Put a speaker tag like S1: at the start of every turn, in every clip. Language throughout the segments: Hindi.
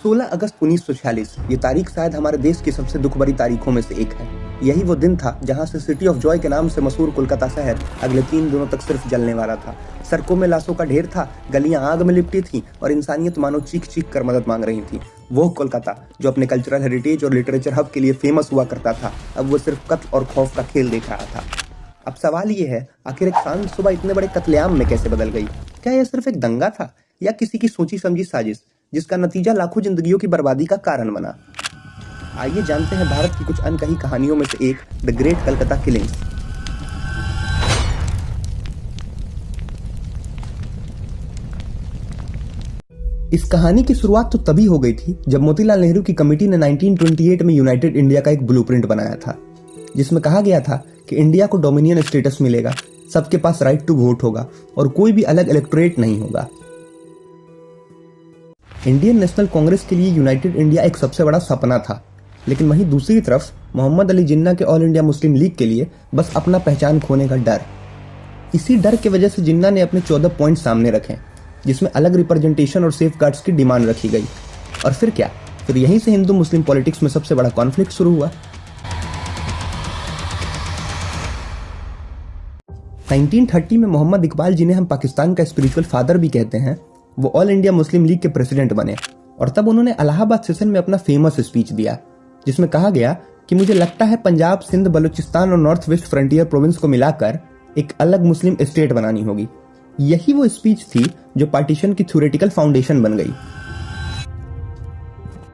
S1: 16 अगस्त 1946 ये तारीख शायद हमारे देश की सबसे दुख भरी तारीखों में से एक है। यही वो दिन था जहां से सिटी ऑफ जॉय के नाम से मशहूर कोलकाता शहर अगले 3 दिनों तक सिर्फ जलने वाला था। सड़कों में लाशों का ढेर था, गलियां आग में लिपटी थी और इंसानियत मानो चीख चीख कर मदद मांग रही थी। वो कोलकाता जो अपने कल्चरल हेरिटेज और लिटरेचर हब के लिए फेमस हुआ करता था, अब वो सिर्फ कत्ल और खौफ का खेल देख रहा था। अब सवाल ये है, आखिर एक शांत सुबह इतने बड़े कत्लेआम में कैसे बदल गई? क्या यह सिर्फ एक दंगा था या किसी की सोची समझी साजिश जिसका नतीजा लाखों जिंदगियों की बर्बादी का कारण बना? आइए जानते हैं भारत की कुछ अनकही कहानियों में से एक, द ग्रेट कलकत्ता किलिंग्स। इस कहानी की शुरुआत तो तभी हो गई थी जब मोतीलाल नेहरू की कमेटी ने 1928 में यूनाइटेड इंडिया का एक ब्लूप्रिंट बनाया था, जिसमें कहा गया था कि इंडिया को डोमिनियन स्टेटस मिलेगा, सबके पास राइट टू वोट होगा और कोई भी अलग इलेक्टोरेट नहीं होगा। इंडियन नेशनल कांग्रेस के लिए यूनाइटेड इंडिया एक सबसे बड़ा सपना था, लेकिन वहीं दूसरी तरफ मोहम्मद अली जिन्ना के ऑल इंडिया मुस्लिम लीग के लिए बस अपना पहचान खोने का डर। इसी डर की वजह से जिन्ना ने अपने 14 पॉइंट सामने रखे, जिसमें अलग रिप्रेजेंटेशन और सेफ गार्ड्स की डिमांड रखी गई। और फिर क्या, फिर यहीं से हिंदू मुस्लिम पॉलिटिक्स में सबसे बड़ा कॉन्फ्लिक्ट शुरू हुआ। 1930 में मोहम्मद इकबाल, जिन्हें हम पाकिस्तान का स्पिरिचुअल फादर भी कहते हैं, वो ऑल इंडिया मुस्लिम लीग के प्रेसिडेंट बने और तब उन्होंने इलाहाबाद सेशन में अपना फेमस स्पीच दिया, जिसमें कहा गया कि मुझे लगता है पंजाब, सिंध, बलूचिस्तान और नॉर्थ वेस्ट फ्रंटियर प्रोविंस को मिलाकर एक अलग मुस्लिम स्टेट बनानी होगी। यही वो स्पीच थी जो पार्टीशन की थ्योरेटिकल फाउंडेशन बन गई।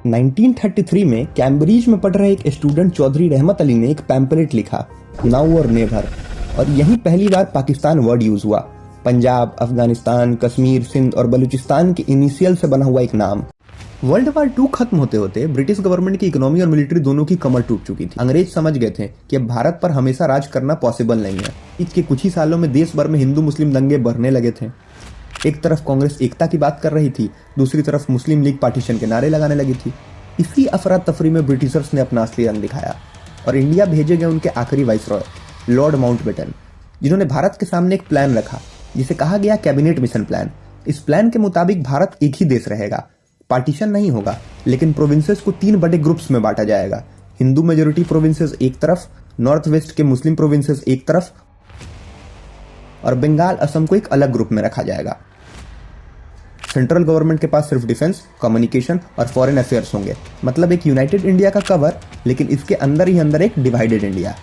S1: 1933 में कैम्ब्रिज में पढ़ रहे एक स्टूडेंट चौधरी रहमत अली ने एक पैम्पलेट लिखा, नाउ और नेवर, और यही पहली बार पाकिस्तान वर्ड यूज हुआ। पंजाब, अफगानिस्तान, कश्मीर, सिंध और बलूचिस्तान के इनिशियल से बना हुआ एक नाम। वर्ल्ड वार 2 खत्म होते होते ब्रिटिश गवर्नमेंट की इकोनॉमी और मिलिट्री दोनों की कमर टूट चुकी थी। अंग्रेज समझ गए थे कि अब भारत पर हमेशा राज करना पॉसिबल नहीं है। इसके कुछ ही सालों में देश भर में हिंदू मुस्लिम दंगे बढ़ने लगे थे। एक तरफ कांग्रेस एकता की बात कर रही थी, दूसरी तरफ मुस्लिम लीग पार्टीशन के नारे लगाने लगी थी। इसी अफरा तफरी में ब्रिटिशर्स ने अपना असली रंग दिखाया और इंडिया भेजे गए उनके आखिरी वाइसरॉय लॉर्ड माउंटबेटन, जिन्होंने भारत के सामने एक प्लान रखा जिसे कहा गया कैबिनेट मिशन प्लान। इस प्लान के मुताबिक भारत एक ही देश रहेगा, पार्टीशन नहीं होगा, लेकिन प्रोविंसेस को 3 बड़े ग्रुप्स में बांटा जाएगा। हिंदू मेजोरिटी प्रोविंसेस एक तरफ, नॉर्थ वेस्ट के मुस्लिम प्रोविंसेस एक तरफ और बंगाल, असम को एक अलग ग्रुप में रखा जाएगा। सेंट्रल गवर्नमेंट के पास सिर्फ डिफेंस, कम्युनिकेशन और फॉरेन अफेयर्स होंगे, मतलब एक यूनाइटेड इंडिया का कवर, लेकिन इसके अंदर ही अंदर एक डिवाइडेड इंडिया।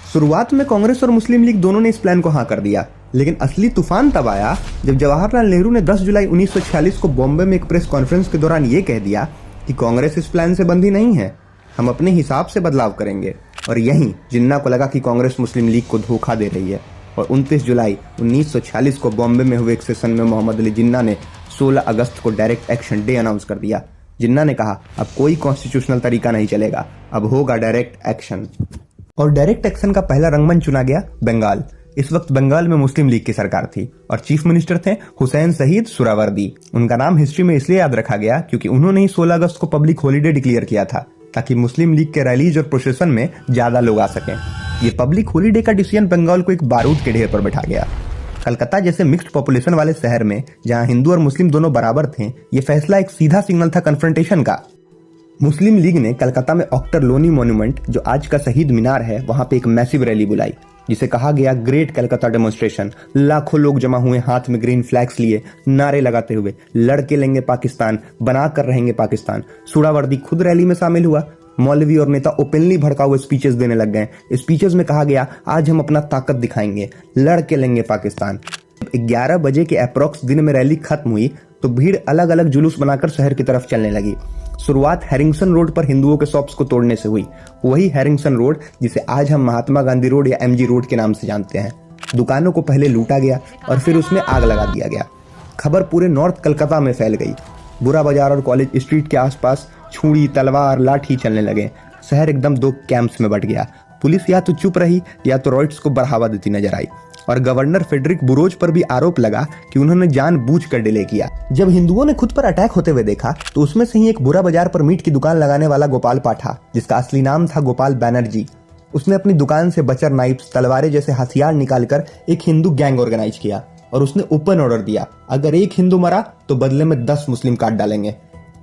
S1: शुरुआत में कांग्रेस और मुस्लिम लीग दोनों ने इस प्लान को हाँ कर दिया, लेकिन असली तूफान तब आया जब जवाहरलाल नेहरू ने 10 जुलाई 1946 को बॉम्बे में एक प्रेस कॉन्फ्रेंस के दौरान ये कह दिया कि कांग्रेस इस प्लान से बंधी नहीं है, हम अपने हिसाब से बदलाव करेंगे। और यहीं जिन्ना को लगा कि कांग्रेस मुस्लिम लीग को धोखा दे रही है और 29 जुलाई 1946 को बॉम्बे में हुए एक सेशन में मोहम्मद अली जिन्ना ने 16 अगस्त को डायरेक्ट एक्शन डे अनाउंस कर दिया। जिन्ना ने कहा, अब कोई कॉन्स्टिट्यूशनल तरीका नहीं चलेगा, अब होगा डायरेक्ट एक्शन। और डायरेक्ट एक्शन का पहला रंगमंच चुना गया बंगाल। इस वक्त बंगाल में मुस्लिम लीग की सरकार थी और चीफ मिनिस्टर थे हुसैन शहीद सुहरावर्दी। उनका नाम हिस्ट्री में इसलिए याद रखा गया क्योंकि उन्होंने ही 16 अगस्त को पब्लिक हॉलीडे डिक्लेयर किया था ताकि मुस्लिम लीग के रैलीज और प्रोसेशन में ज्यादा लोग आ सकें। ये पब्लिक हॉलीडे का डिसीजन बंगाल को एक बारूद के ढेर पर बैठा गया। कलकत्ता जैसे मिक्स्ड पॉपुलेशन वाले शहर में जहां हिंदू और मुस्लिम दोनों बराबर थे, ये फैसला एक सीधा सिग्नल था कन्फ्रंटेशन का। मुस्लिम लीग ने कलकत्ता में ऑक्टर लोनी मॉन्यूमेंट, जो आज का शहीद मीनार है, वहां पे एक मैसिव रैली बुलाई जिसे कहा गया ग्रेट कलकत्ता डेमोन्स्ट्रेशन। लाखों लोग जमा हुए, हाथ में ग्रीन फ्लैग्स लिए, नारे लगाते हुए, लड़के लेंगे पाकिस्तान, बना कर रहेंगे पाकिस्तान। सुहरावर्दी खुद रैली में शामिल हुआ। मौलवी और नेता ओपनली भड़काऊ हुए स्पीचेस देने लग गए। स्पीचेस में कहा गया, आज हम अपना ताकत दिखाएंगे, लड़के लेंगे पाकिस्तान। 11 बजे के अप्रोक्स दिन में रैली खत्म हुई तो भीड़ अलग अलग जुलूस बनाकर शहर की तरफ चलने लगी। शुरुआत हैरिंगसन रोड पर हिंदुओं के शॉप्स को तोड़ने से हुई, वही हैरिंगसन रोड जिसे आज हम महात्मा गांधी रोड या एमजी रोड के नाम से जानते हैं। दुकानों को पहले लूटा गया और फिर उसमें आग लगा दिया गया। खबर पूरे नॉर्थ कलकत्ता में फैल गई। बुरा बाजार और कॉलेज स्ट्रीट के आसपास छुरी, तलवार, लाठी चलने लगे। शहर एकदम 2 कैंप्स में बट गया। पुलिस या तो चुप रही या तो रॉयट्स को बढ़ावा देती नजर आई और गवर्नर फेडरिक बुरोज पर भी आरोप लगा कि उन्होंने जानबूझकर डिले किया। जब हिंदुओं ने खुद पर अटैक होते हुए देखा तो उसमें से ही एक बुरा बाजार पर मीट की दुकान लगाने वाला गोपाल पाठा, जिसका असली नाम था गोपाल बैनर्जी, उसने अपनी दुकान से बचर नाइफ्स, तलवारें जैसे हथियार निकालकर एक हिंदू गैंग ऑर्गेनाइज किया और उसने ओपन ऑर्डर दिया, अगर एक हिंदू मरा तो बदले में 10 मुस्लिम काट डालेंगे।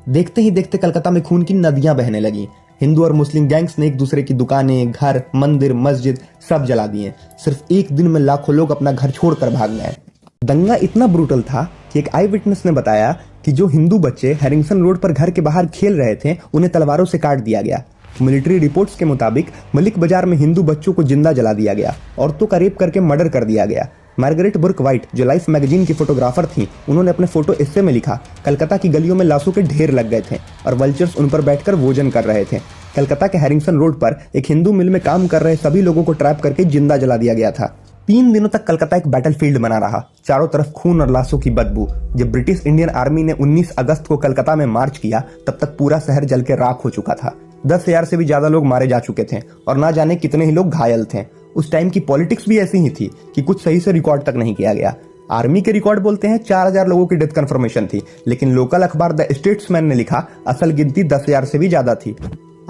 S1: देखते ही देखते कलकत्ता में खून की नदियां बहने लगी। हिंदू और मुस्लिम गैंग्स ने एक दूसरे की दुकानें, घर, मंदिर, मस्जिद सब जला दिए। सिर्फ एक दिन में लाखों लोग अपना घर छोड़कर भाग गए। दंगा इतना ब्रूटल था कि एक आई विटनेस ने बताया कि जो हिंदू बच्चे हैरिंगटन रोड पर घर के बाहर खेल रहे थे उन्हें तलवारों से काट दिया गया। मिलिट्री रिपोर्ट्स के मुताबिक मलिक बाजार में हिंदू बच्चों को जिंदा जला दिया गया, औरतों का रेप करके मर्डर कर दिया गया। मार्गरेट बुर्क वाइट, जो लाइफ मैगजीन की फोटोग्राफर थी, उन्होंने अपने फोटो एस्से में लिखा, कलकत्ता की गलियों में लाशों के ढेर लग गए थे और वल्चर्स उन पर बैठकर भोजन कर रहे थे। कलकत्ता के हैरिंगटन रोड पर एक हिंदू मिल में काम कर रहे सभी लोगों को ट्रैप करके जिंदा जला दिया गया था। 3 दिनों तक कलकत्ता एक बैटलफील्ड बना रहा, चारों तरफ खून और लाशों की बदबू। जब ब्रिटिश इंडियन आर्मी ने 19 अगस्त को कलकत्ता में मार्च किया, तब तक पूरा शहर जल के राख हो चुका था। 10,000 से भी ज्यादा लोग मारे जा चुके थे और ना जाने कितने ही लोग घायल थे। उस टाइम की पॉलिटिक्स भी ऐसी ही थी कि कुछ सही से रिकॉर्ड तक नहीं किया गया। आर्मी के रिकॉर्ड बोलते हैं 4,000 लोगों की डेथ कंफर्मेशन थी, लेकिन लोकल अखबार द स्टेट्समैन ने लिखा असल गिनती 10,000 से भी ज्यादा थी।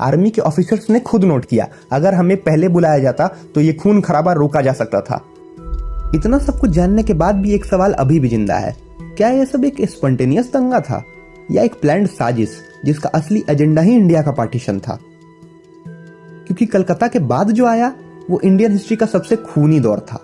S1: आर्मी के ऑफिसर्स ने खुद नोट किया, अगर हमें पहले बुलाया जाता तो ये खून खराबा रोका जा सकता था। इतना सब कुछ जानने के बाद भी एक सवाल अभी भी जिंदा है, क्या यह सब एक स्पॉन्टेनियस दंगा था या एक प्लान्ड साजिश जिसका असली एजेंडा ही इंडिया का पार्टीशन था? क्योंकि कलकत्ता के बाद जो आया वो इंडियन हिस्ट्री का सबसे खूनी दौर था।